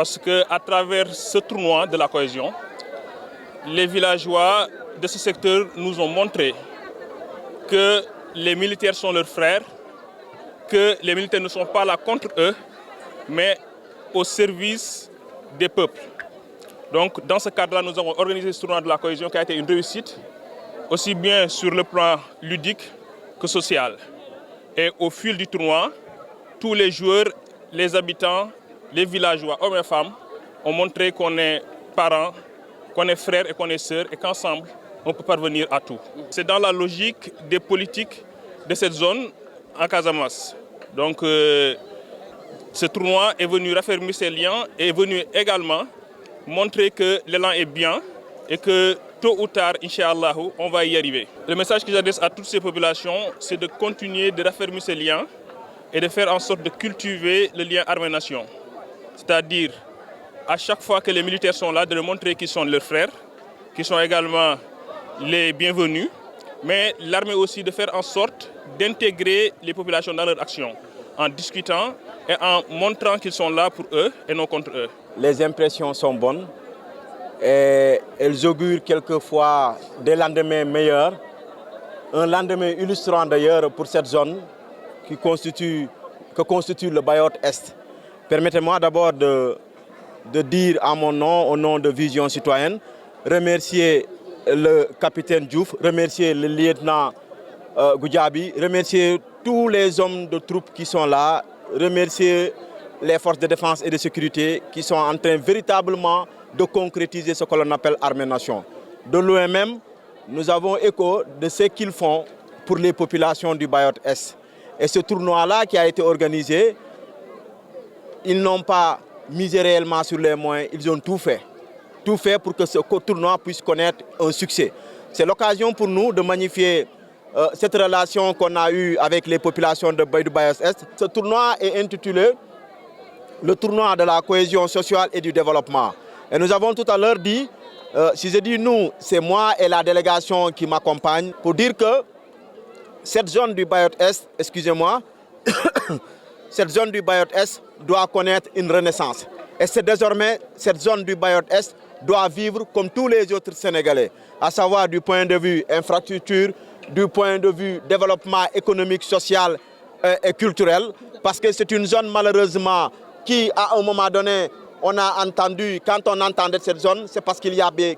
parce qu'à travers ce tournoi de la cohésion, les villageois de ce secteur nous ont montré que les militaires sont leurs frères, que les militaires ne sont pas là contre eux, mais au service des peuples. Donc, dans ce cadre-là, nous avons organisé ce tournoi de la cohésion qui a été une réussite, aussi bien sur le plan ludique que social. Et au fil du tournoi, tous les joueurs, les habitants, les villageois, hommes et femmes, ont montré qu'on est parents, qu'on est frères et qu'on est sœurs et qu'ensemble, on peut parvenir à tout. C'est dans la logique des politiques de cette zone en Casamance. Donc, ce tournoi est venu raffermir ces liens et est venu également montrer que l'élan est bien et que tôt ou tard, Inch'Allah, on va y arriver. Le message que j'adresse à toutes ces populations, c'est de continuer de raffermir ces liens et de faire en sorte de cultiver le lien armée-nation. C'est-à-dire, à chaque fois que les militaires sont là, de leur montrer qu'ils sont leurs frères, qu'ils sont également les bienvenus, mais l'armée aussi de faire en sorte d'intégrer les populations dans leur action, en discutant et en montrant qu'ils sont là pour eux et non contre eux. Les impressions sont bonnes et elles augurent quelquefois des lendemains meilleurs. Un lendemain illustrant d'ailleurs pour cette zone que constitue le Bayotte-Est. Permettez-moi d'abord de dire à mon nom, au nom de Vision Citoyenne, remercier le capitaine Diouf, remercier le lieutenant Goudiaby, remercier tous les hommes de troupes qui sont là, remercier les forces de défense et de sécurité qui sont en train véritablement de concrétiser ce que l'on appelle Armée-Nation. De loin même, nous avons écho de ce qu'ils font pour les populations du Bayotte-Est. Et ce tournoi-là qui a été organisé, ils n'ont pas misé réellement sur les moyens, ils ont tout fait. Tout fait pour que ce tournoi puisse connaître un succès. C'est l'occasion pour nous de magnifier cette relation qu'on a eue avec les populations du Bayotte-Est. Ce tournoi est intitulé le tournoi de la cohésion sociale et du développement. Et nous avons tout à l'heure dit, si je dis nous, c'est moi et la délégation qui m'accompagne, pour dire que cette zone du Bayotte-Est, excusez-moi, cette zone du Bayotte-Est doit connaître une renaissance. Et c'est désormais, cette zone du Bayotte-Est doit vivre comme tous les autres Sénégalais, à savoir du point de vue infrastructure, du point de vue développement économique, social et culturel, parce que c'est une zone malheureusement qui, à un moment donné, on a entendu, quand on entendait cette zone, c'est parce qu'il y avait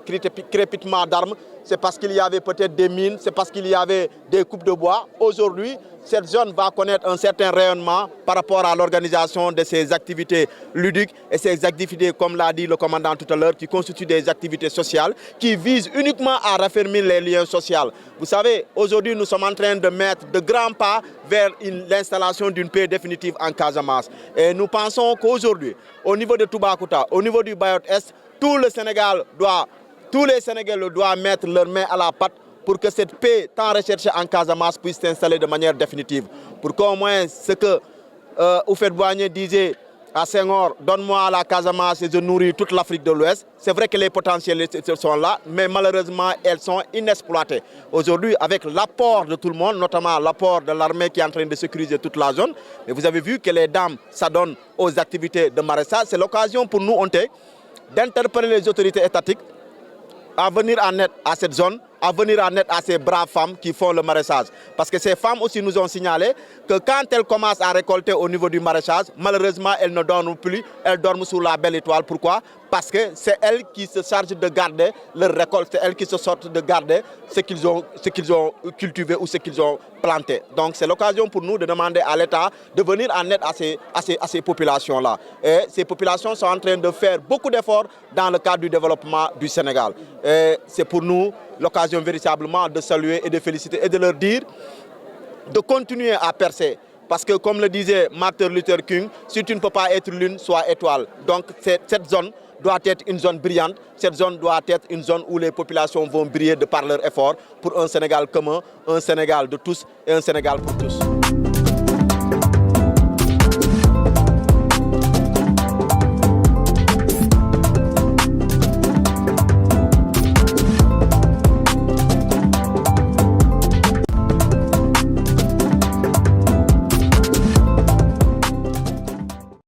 crépitement d'armes, c'est parce qu'il y avait peut-être des mines, c'est parce qu'il y avait des coupes de bois. Aujourd'hui, cette zone va connaître un certain rayonnement par rapport à l'organisation de ces activités ludiques et ces activités, comme l'a dit le commandant tout à l'heure, qui constituent des activités sociales qui visent uniquement à raffermir les liens sociaux. Vous savez, aujourd'hui, nous sommes en train de mettre de grands pas vers l'installation d'une paix définitive en Casamance. Et nous pensons qu'aujourd'hui, au niveau de Toubacouta, au niveau du Bayotte-Est, tous les Sénégalais doivent mettre leurs mains à la pâte pour que cette paix tant recherchée en Casamance puisse s'installer de manière définitive. Pour qu'au moins ce que Houphouët-Boigny disait à Senghor, donne-moi la Casamance et je nourris toute l'Afrique de l'Ouest. C'est vrai que les potentiels sont là, mais malheureusement, elles sont inexploitées. Aujourd'hui, avec l'apport de tout le monde, notamment l'apport de l'armée qui est en train de sécuriser toute la zone, et vous avez vu que les dames s'adonnent aux activités de maraîchage. C'est l'occasion pour nous, d'interpeller les autorités étatiques à venir en aide à cette zone, à venir en aide à ces braves femmes qui font le maraîchage. Parce que ces femmes aussi nous ont signalé que quand elles commencent à récolter au niveau du maraîchage, malheureusement, elles ne dorment plus, elles dorment sous la belle étoile. Pourquoi? Parce que c'est elles qui se chargent de garder leur récolte, c'est elles qui se sortent de garder ce qu'ils ont cultivé ou ce qu'ils ont planté. Donc c'est l'occasion pour nous de demander à l'État de venir en aide à ces populations-là. Et ces populations sont en train de faire beaucoup d'efforts dans le cadre du développement du Sénégal. Et c'est pour nous l'occasion véritablement de saluer et de féliciter et de leur dire de continuer à percer. Parce que comme le disait Martin Luther King, si tu ne peux pas être lune, sois étoile. Donc cette zone doit être une zone brillante, cette zone doit être une zone où les populations vont briller de par leur effort pour un Sénégal commun, un Sénégal de tous et un Sénégal pour tous.